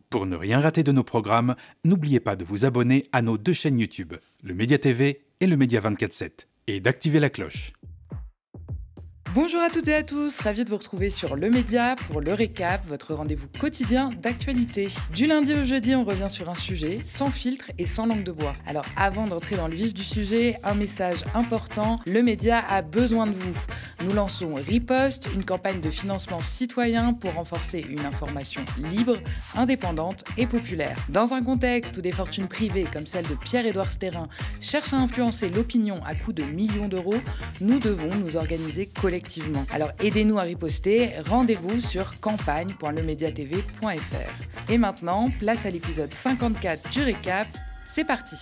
Pour ne rien rater de nos programmes, n'oubliez pas de vous abonner à nos deux chaînes YouTube, le Média TV et le Média 24/7, et d'activer la cloche. Bonjour à toutes et à tous, ravi de vous retrouver sur Le Média pour le récap, votre rendez-vous quotidien d'actualité. Du lundi au jeudi, on revient sur un sujet sans filtre et sans langue de bois. Alors avant d'entrer dans le vif du sujet, un message important, Le Média a besoin de vous. Nous lançons Riposte, une campagne de financement citoyen pour renforcer une information libre, indépendante et populaire. Dans un contexte où des fortunes privées comme celle de Pierre-Édouard Stérin cherchent à influencer l'opinion à coups de millions d'euros, nous devons nous organiser collectivement. Alors aidez-nous à riposter, rendez-vous sur campagne.lemediatv.fr. Et maintenant, place à l'épisode 54 du récap, c'est parti.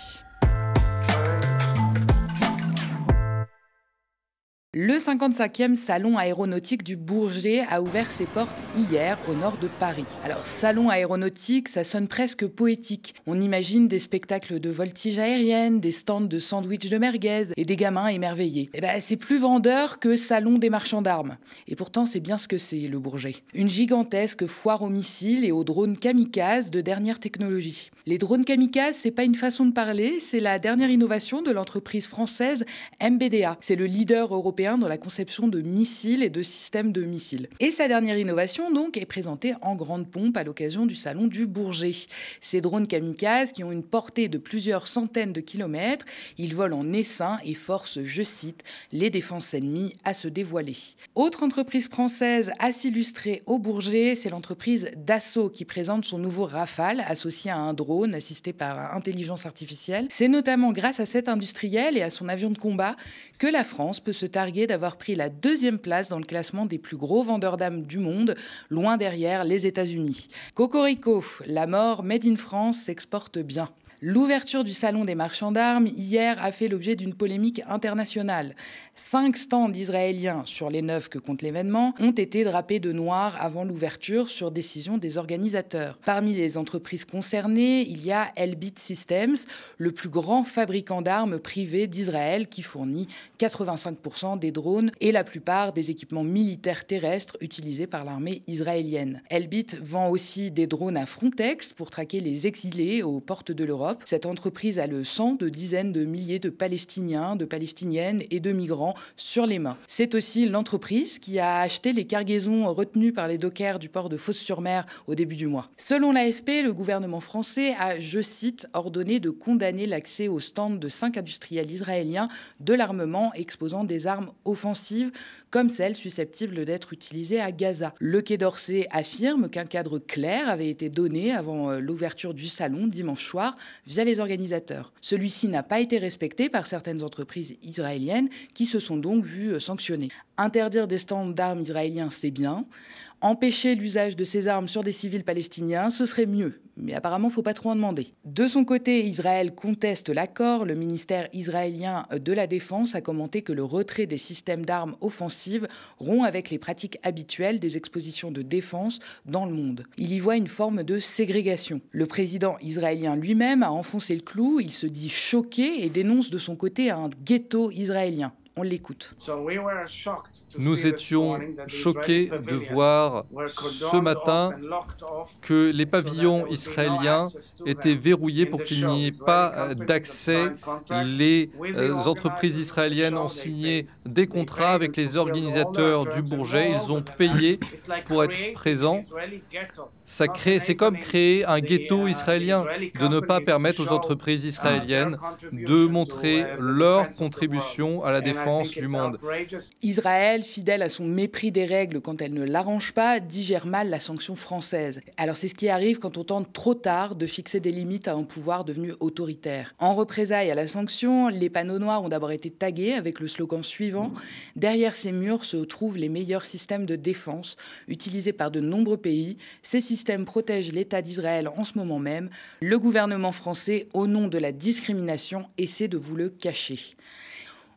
Le 55e salon aéronautique du Bourget a ouvert ses portes hier au nord de Paris. Alors, salon aéronautique, ça sonne presque poétique. On imagine des spectacles de voltige aérienne, des stands de sandwich de merguez et des gamins émerveillés. C'est plus vendeur que salon des marchands d'armes. Et pourtant, c'est bien ce que c'est, le Bourget. Une gigantesque foire aux missiles et aux drones kamikazes de dernière technologie. Les drones kamikazes, c'est pas une façon de parler, c'est la dernière innovation de l'entreprise française MBDA. C'est le leader européen dans la conception de missiles et de systèmes de missiles. Et sa dernière innovation, donc, est présentée en grande pompe à l'occasion du salon du Bourget. Ces drones kamikazes, qui ont une portée de plusieurs centaines de kilomètres, ils volent en essaim et forcent, je cite, les défenses ennemies à se dévoiler. Autre entreprise française à s'illustrer au Bourget, c'est l'entreprise Dassault qui présente son nouveau Rafale associé à un drone assisté par intelligence artificielle. C'est notamment grâce à cet industriel et à son avion de combat que la France peut se targuer d'avoir pris la 2e place dans le classement des plus gros vendeurs d'armes du monde, loin derrière les États-Unis. Cocorico, la mort made in France s'exporte bien. L'ouverture du salon des marchands d'armes hier a fait l'objet d'une polémique internationale. 5 stands israéliens sur les 9 que compte l'événement ont été drapés de noir avant l'ouverture sur décision des organisateurs. Parmi les entreprises concernées, il y a Elbit Systems, le plus grand fabricant d'armes privé d'Israël qui fournit 85% des drones et la plupart des équipements militaires terrestres utilisés par l'armée israélienne. Elbit vend aussi des drones à Frontex pour traquer les exilés aux portes de l'Europe. Cette entreprise a le sang de dizaines de milliers de Palestiniens, de Palestiniennes et de migrants sur les mains. C'est aussi l'entreprise qui a acheté les cargaisons retenues par les dockers du port de Fos-sur-Mer au début du mois. Selon l'AFP, le gouvernement français a, je cite, ordonné de condamner l'accès aux stands de 5 industriels israéliens de l'armement exposant des armes offensives comme celles susceptibles d'être utilisées à Gaza. Le Quai d'Orsay affirme qu'un cadre clair avait été donné avant l'ouverture du salon dimanche soir via les organisateurs. Celui-ci n'a pas été respecté par certaines entreprises israéliennes qui se sont donc vues sanctionnées. Interdire des stands d'armes israéliens, c'est bien. Empêcher l'usage de ces armes sur des civils palestiniens, ce serait mieux. Mais apparemment, il ne faut pas trop en demander. De son côté, Israël conteste l'accord. Le ministère israélien de la Défense a commenté que le retrait des systèmes d'armes offensives rompt avec les pratiques habituelles des expositions de défense dans le monde. Il y voit une forme de ségrégation. Le président israélien lui-même a enfoncé le clou. Il se dit choqué et dénonce de son côté un ghetto israélien. On l'écoute. Nous étions choqués de voir ce matin que les pavillons israéliens étaient verrouillés pour qu'il n'y ait pas d'accès. Les entreprises israéliennes ont signé des contrats avec les organisateurs du Bourget. Ils ont payé pour être présents. C'est comme créer un ghetto israélien, de ne pas permettre aux entreprises israéliennes de montrer leur contribution à la défense du monde. Israël, fidèle à son mépris des règles quand elles ne l'arrangent pas, digère mal la sanction française. Alors c'est ce qui arrive quand on tente trop tard de fixer des limites à un pouvoir devenu autoritaire. En représailles à la sanction, les panneaux noirs ont d'abord été tagués avec le slogan suivant « Derrière ces murs se trouvent les meilleurs systèmes de défense utilisés par de nombreux pays. Ces systèmes protègent l'État d'Israël en ce moment même. Le gouvernement français, au nom de la discrimination, essaie de vous le cacher. »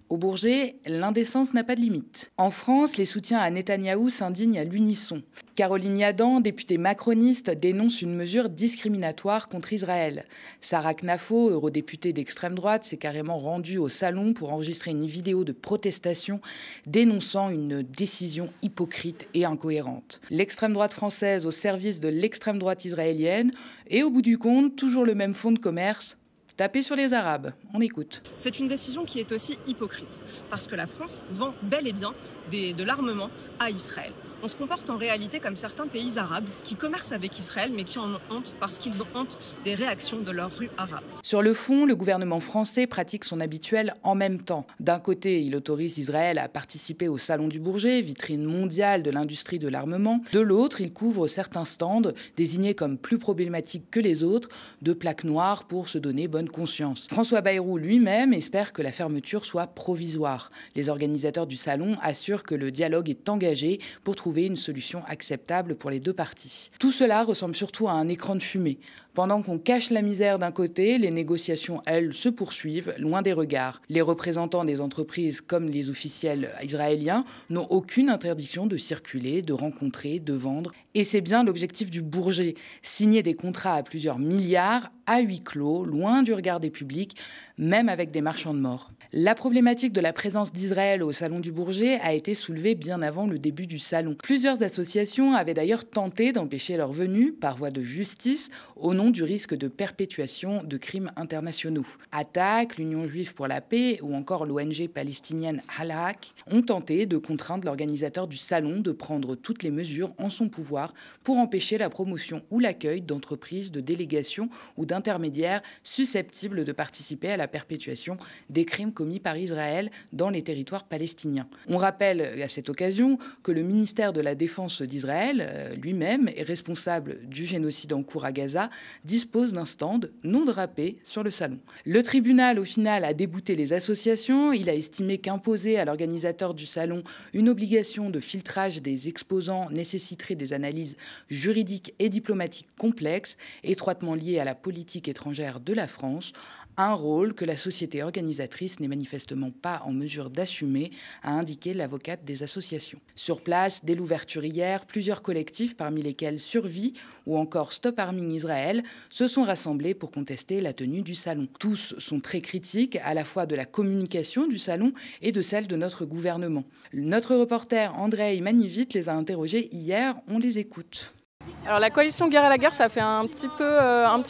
Au Bourget, l'indécence n'a pas de limite. En France, les soutiens à Netanyahou s'indignent à l'unisson. Caroline Yadan, députée macroniste, dénonce une mesure discriminatoire contre Israël. Sarah Knafo, eurodéputée d'extrême droite, s'est carrément rendue au salon pour enregistrer une vidéo de protestation dénonçant une décision hypocrite et incohérente. L'extrême droite française au service de l'extrême droite israélienne et au bout du compte, toujours le même fonds de commerce. Taper sur les Arabes, on écoute. C'est une décision qui est aussi hypocrite, parce que la France vend bel et bien de l'armement à Israël. On se comporte en réalité comme certains pays arabes qui commercent avec Israël mais qui en ont honte parce qu'ils ont honte des réactions de leurs rues arabes. Sur le fond, le gouvernement français pratique son habituel en même temps. D'un côté, il autorise Israël à participer au Salon du Bourget, vitrine mondiale de l'industrie de l'armement. De l'autre, il couvre certains stands, désignés comme plus problématiques que les autres, de plaques noires pour se donner bonne conscience. François Bayrou lui-même espère que la fermeture soit provisoire. Les organisateurs du salon assurent que le dialogue est engagé pour trouver une solution acceptable pour les deux parties. Tout cela ressemble surtout à un écran de fumée. Pendant qu'on cache la misère d'un côté, les négociations, elles, se poursuivent, loin des regards. Les représentants des entreprises, comme les officiels israéliens, n'ont aucune interdiction de circuler, de rencontrer, de vendre. Et c'est bien l'objectif du Bourget, signer des contrats à plusieurs milliards, à huis clos, loin du regard des publics, même avec des marchands de mort. La problématique de la présence d'Israël au Salon du Bourget a été soulevée bien avant le début du salon. Plusieurs associations avaient d'ailleurs tenté d'empêcher leur venue par voie de justice au nom du risque de perpétuation de crimes internationaux. Attac, l'Union juive pour la paix ou encore l'ONG palestinienne Al-Haq ont tenté de contraindre l'organisateur du salon de prendre toutes les mesures en son pouvoir pour empêcher la promotion ou l'accueil d'entreprises, de délégations ou d'intermédiaires susceptibles de participer à la perpétuation des crimes commis par Israël dans les territoires palestiniens. On rappelle à cette occasion que le ministère de la Défense d'Israël, lui-même, est responsable du génocide en cours à Gaza, dispose d'un stand non drapé sur le salon. Le tribunal, au final, a débouté les associations. Il a estimé qu'imposer à l'organisateur du salon une obligation de filtrage des exposants nécessiterait des analyses juridiques et diplomatiques complexes, étroitement liées à la politique étrangère de la France, un rôle que la société organisatrice n'est manifestement pas en mesure d'assumer, a indiqué l'avocate des associations. Sur place, dès l'ouverture hier, plusieurs collectifs, parmi lesquels Survie ou encore Stop Arming Israël, se sont rassemblés pour contester la tenue du salon. Tous sont très critiques, à la fois de la communication du salon et de celle de notre gouvernement. Notre reporter Andrei Manivit les a interrogés hier, on les écoute. Alors la coalition Guerre à la guerre, ça fait un petit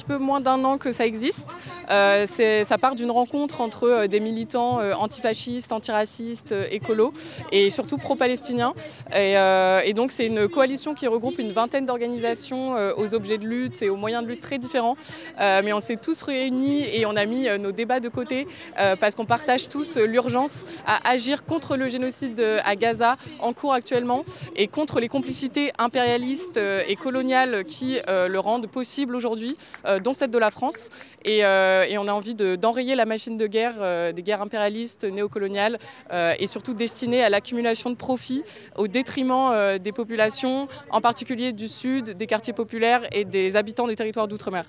peu moins d'un an que ça existe. Ça part d'une rencontre entre des militants antifascistes, antiracistes, écolos et surtout pro-palestiniens. Et donc c'est une coalition qui regroupe une vingtaine d'organisations aux objets de lutte et aux moyens de lutte très différents. Mais on s'est tous réunis et on a mis nos débats de côté parce qu'on partage tous l'urgence à agir contre le génocide à Gaza en cours actuellement et contre les complicités impérialistes et coloniales qui le rendent possible aujourd'hui, dont celle de la France. Et on a envie d'enrayer la machine de guerre, des guerres impérialistes, néocoloniales, et surtout destinées à l'accumulation de profits au détriment des populations, en particulier du Sud, des quartiers populaires et des habitants des territoires d'outre-mer.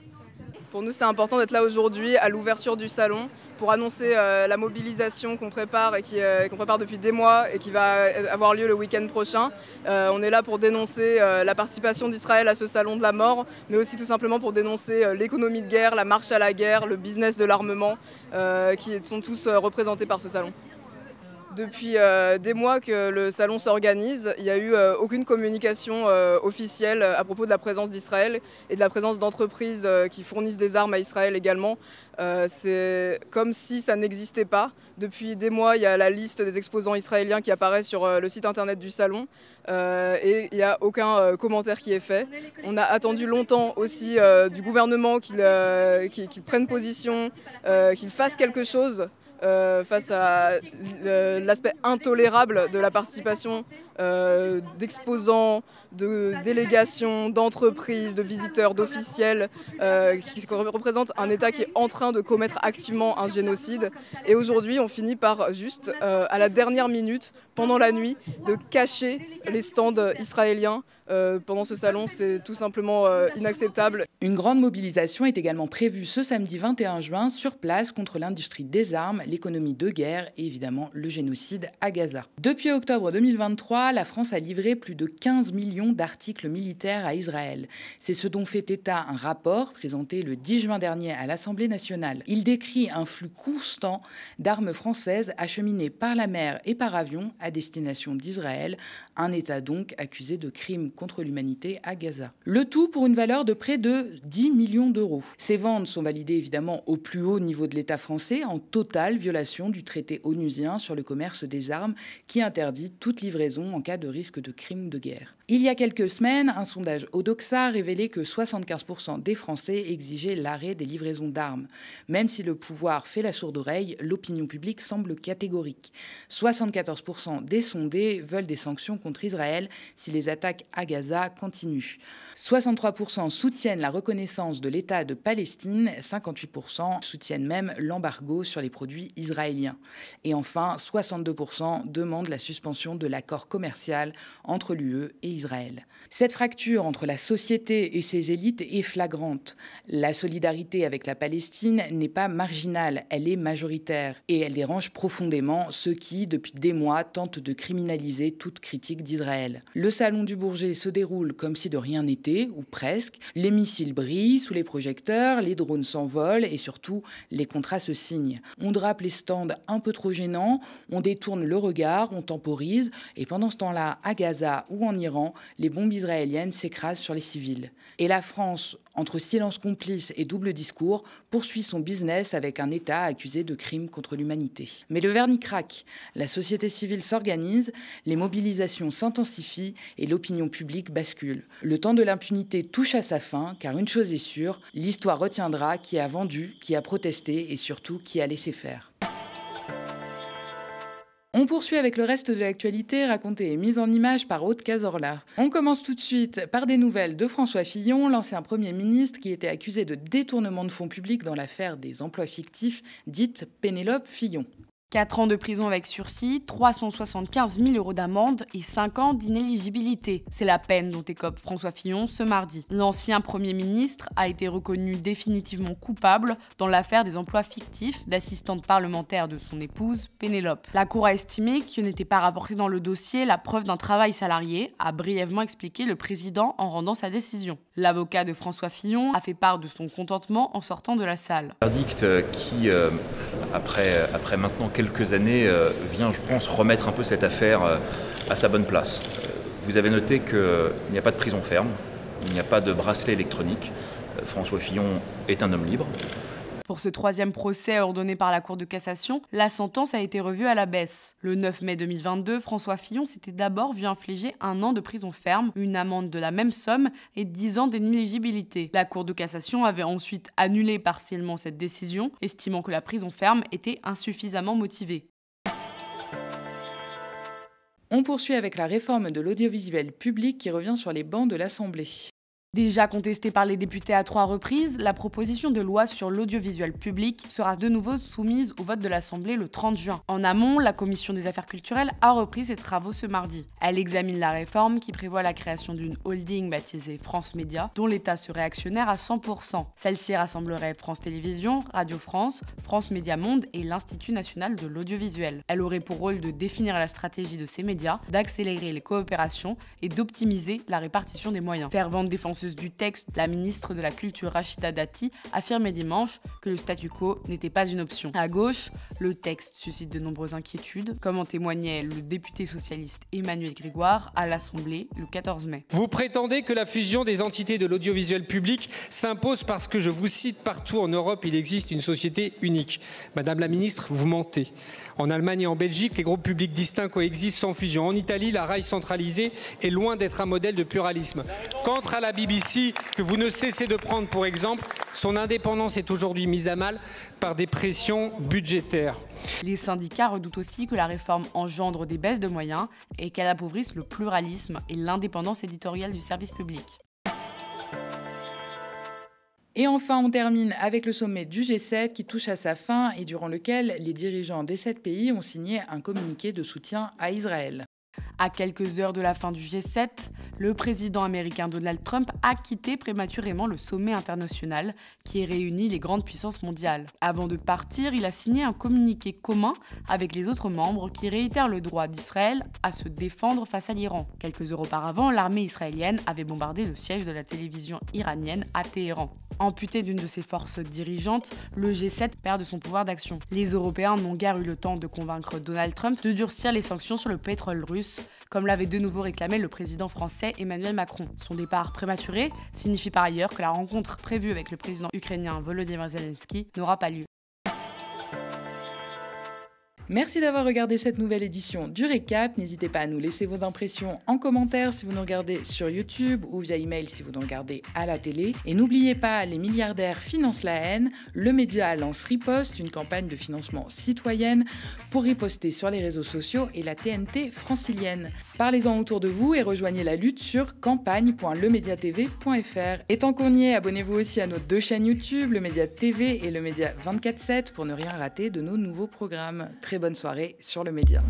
Pour nous, c'est important d'être là aujourd'hui à l'ouverture du salon pour annoncer la mobilisation qu'on prépare et qu'on prépare depuis des mois et qui va avoir lieu le week-end prochain. On est là pour dénoncer la participation d'Israël à ce salon de la mort, mais aussi tout simplement pour dénoncer l'économie de guerre, la marche à la guerre, le business de l'armement, qui sont tous représentés par ce salon. Depuis des mois que le salon s'organise, il n'y a eu aucune communication officielle à propos de la présence d'Israël et de la présence d'entreprises qui fournissent des armes à Israël également. C'est comme si ça n'existait pas. Depuis des mois, il y a la liste des exposants israéliens qui apparaît sur le site internet du salon et il n'y a aucun commentaire qui est fait. On a attendu longtemps aussi du gouvernement qu'il prenne position, qu'il fasse quelque chose face à l'aspect intolérable de la participation d'exposants, de délégations, d'entreprises, de visiteurs, d'officiels, qui représentent un État qui est en train de commettre activement un génocide. Et aujourd'hui, on finit par juste, à la dernière minute, pendant la nuit, de cacher les stands israéliens pendant ce salon, c'est tout simplement inacceptable. Une grande mobilisation est également prévue ce samedi 21 juin sur place contre l'industrie des armes, l'économie de guerre et évidemment le génocide à Gaza. Depuis octobre 2023, la France a livré plus de 15 millions d'articles militaires à Israël. C'est ce dont fait état un rapport présenté le 10 juin dernier à l'Assemblée nationale. Il décrit un flux constant d'armes françaises acheminées par la mer et par avion à destination d'Israël, un État donc accusé de crimes contre l'humanité à Gaza. Le tout pour une valeur de près de 10 millions d'euros. Ces ventes sont validées évidemment au plus haut niveau de l'État français, en totale violation du traité onusien sur le commerce des armes qui interdit toute livraison en cas de risque de crime de guerre. Il y a quelques semaines, un sondage Odoxa révélait que 75% des Français exigeaient l'arrêt des livraisons d'armes. Même si le pouvoir fait la sourde oreille, l'opinion publique semble catégorique. 74% des sondés veulent des sanctions contre Israël si les attaques à Gaza continuent. 63% soutiennent la reconnaissance de l'État de Palestine, 58% soutiennent même l'embargo sur les produits israéliens. Et enfin, 62% demandent la suspension de l'accord commercial entre l'UE et Israël. Cette fracture entre la société et ses élites est flagrante. La solidarité avec la Palestine n'est pas marginale, elle est majoritaire. Et elle dérange profondément ceux qui, depuis des mois, tentent de criminaliser toute critique d'Israël. Le salon du Bourget se déroule comme si de rien n'était, ou presque. Les missiles brillent sous les projecteurs, les drones s'envolent et surtout, les contrats se signent. On drape les stands un peu trop gênants, on détourne le regard, on temporise. Et pendant ce temps-là, à Gaza ou en Iran, les bombes israéliennes s'écrasent sur les civils. Et la France, entre silence complice et double discours, poursuit son business avec un État accusé de crimes contre l'humanité. Mais le vernis craque, la société civile s'organise, les mobilisations s'intensifient et l'opinion publique bascule. Le temps de l'impunité touche à sa fin, car une chose est sûre, l'histoire retiendra qui a vendu, qui a protesté et surtout qui a laissé faire. On poursuit avec le reste de l'actualité racontée et mise en image par Aude Cazorla. On commence tout de suite par des nouvelles de François Fillon, l'ancien Premier ministre qui était accusé de détournement de fonds publics dans l'affaire des emplois fictifs dite Pénélope Fillon. 4 ans de prison avec sursis, 375 000 € d'amende et 5 ans d'inéligibilité. C'est la peine dont écope François Fillon ce mardi. L'ancien Premier ministre a été reconnu définitivement coupable dans l'affaire des emplois fictifs d'assistante parlementaire de son épouse, Pénélope. La Cour a estimé qu'il n'était pas rapporté dans le dossier la preuve d'un travail salarié, a brièvement expliqué le président en rendant sa décision. L'avocat de François Fillon a fait part de son contentement en sortant de la salle. Verdict qui, après maintenant quelques années, vient, je pense, remettre un peu cette affaire à sa bonne place. Vous avez noté qu'il n'y a pas de prison ferme, il n'y a pas de bracelet électronique. François Fillon est un homme libre. Pour ce 3e procès ordonné par la Cour de cassation, la sentence a été revue à la baisse. Le 9 mai 2022, François Fillon s'était d'abord vu infliger 1 an de prison ferme, une amende de la même somme et 10 ans d'inéligibilité. La Cour de cassation avait ensuite annulé partiellement cette décision, estimant que la prison ferme était insuffisamment motivée. On poursuit avec la réforme de l'audiovisuel public qui revient sur les bancs de l'Assemblée. Déjà contestée par les députés à 3 reprises, la proposition de loi sur l'audiovisuel public sera de nouveau soumise au vote de l'Assemblée le 30 juin. En amont, la Commission des affaires culturelles a repris ses travaux ce mardi. Elle examine la réforme qui prévoit la création d'une holding baptisée France Média, dont l'État serait actionnaire à 100%. Celle-ci rassemblerait France Télévisions, Radio France, France Média Monde et l'Institut national de l'audiovisuel. Elle aurait pour rôle de définir la stratégie de ces médias, d'accélérer les coopérations et d'optimiser la répartition des moyens. Fervente défenseuse du texte, la ministre de la Culture Rachida Dati affirmait dimanche que le statu quo n'était pas une option. À gauche, le texte suscite de nombreuses inquiétudes, comme en témoignait le député socialiste Emmanuel Grégoire à l'Assemblée le 14 mai. Vous prétendez que la fusion des entités de l'audiovisuel public s'impose parce que, je vous cite, partout en Europe, il existe une société unique. Madame la ministre, vous mentez. En Allemagne et en Belgique, les groupes publics distincts coexistent sans fusion. En Italie, la RAI centralisée est loin d'être un modèle de pluralisme. Quant à la BBC, que vous ne cessez de prendre pour exemple, son indépendance est aujourd'hui mise à mal par des pressions budgétaires. Les syndicats redoutent aussi que la réforme engendre des baisses de moyens et qu'elle appauvrisse le pluralisme et l'indépendance éditoriale du service public. Et enfin, on termine avec le sommet du G7 qui touche à sa fin et durant lequel les dirigeants des 7 pays ont signé un communiqué de soutien à Israël. À quelques heures de la fin du G7, Le président américain Donald Trump a quitté prématurément le sommet international qui réunit les grandes puissances mondiales. Avant de partir, il a signé un communiqué commun avec les autres membres qui réitèrent le droit d'Israël à se défendre face à l'Iran. Quelques heures auparavant, l'armée israélienne avait bombardé le siège de la télévision iranienne à Téhéran. Amputé d'une de ses forces dirigeantes, le G7 perd de son pouvoir d'action. Les Européens n'ont guère eu le temps de convaincre Donald Trump de durcir les sanctions sur le pétrole russe, comme l'avait de nouveau réclamé le président français Emmanuel Macron. Son départ prématuré signifie par ailleurs que la rencontre prévue avec le président ukrainien Volodymyr Zelensky n'aura pas lieu. Merci d'avoir regardé cette nouvelle édition du Récap. N'hésitez pas à nous laisser vos impressions en commentaire si vous nous regardez sur YouTube ou via email si vous nous regardez à la télé. Et n'oubliez pas, les milliardaires financent la haine. Le média lance Riposte, une campagne de financement citoyenne pour riposter sur les réseaux sociaux et la TNT francilienne. Parlez-en autour de vous et rejoignez la lutte sur campagne.lemediatv.fr. Et tant qu'on y est, abonnez-vous aussi à nos 2 chaînes YouTube, le Média TV et le Média 24/7 pour ne rien rater de nos nouveaux programmes. Très bonne soirée sur le Média.